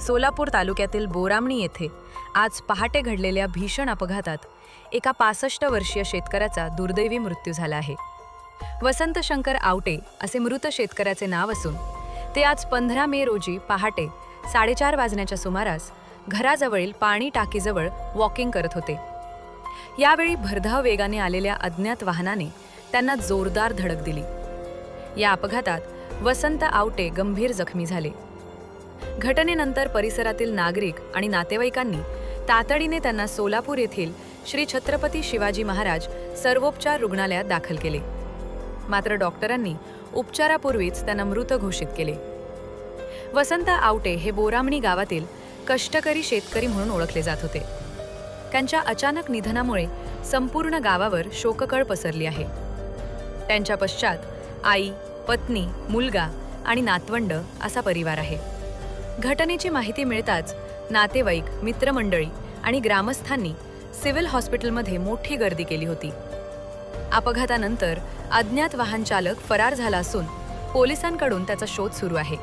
सोलापूर तालुक्यातील बोरामणी येथे आज पहाटे घडलेल्या भीषण अपघातात एका 65 वर्षीय शेतकऱ्याचा दुर्दैवी मृत्यू झाला आहे। वसंत शंकर आवटे असे मृत शेतकऱ्याचे नाव असून ते आज 15 मे रोजी पहाटे 4:30 वाजण्याच्या सुमारास घराजवळील पाणी टाकीजवळ वॉकिंग करत होते। यावेळी भरधाव वेगाने आलेल्या अज्ञात वाहनाने त्यांना जोरदार धडक दिली। या अपघातात वसंत आवटे गंभीर जखमी झाले। घटनेनंतर परिसरातील नागरिक आणि नातेवाईकांनी तातडीने त्यांना सोलापूर येथील श्री छत्रपती शिवाजी महाराज सर्वोपचार रुग्णालयात दाखल केले। मात्र डॉक्टरांनी उपचारापूर्वीच त्यांना मृत घोषित केले। वसंत आवटे हे बोरामणी गावातील कष्टकरी शेतकरी म्हणून ओळखले जात होते। त्यांच्या अचानक निधनामुळे संपूर्ण गावावर शोककळ पसरली आहे। त्यांच्या पश्चात आई, पत्नी, मुलगा आणि नातवंड असा परिवार आहे। घटनेची माहिती मिळताच नातेवाईक, मित्रमंडळी आणि ग्रामस्थांनी सिव्हिल हॉस्पिटलमध्ये मोठी गर्दी केली होती। अपघातानंतर अज्ञात वाहन चालक फरार झाला असून पोलिसांकडून त्याचा शोध सुरू आहे।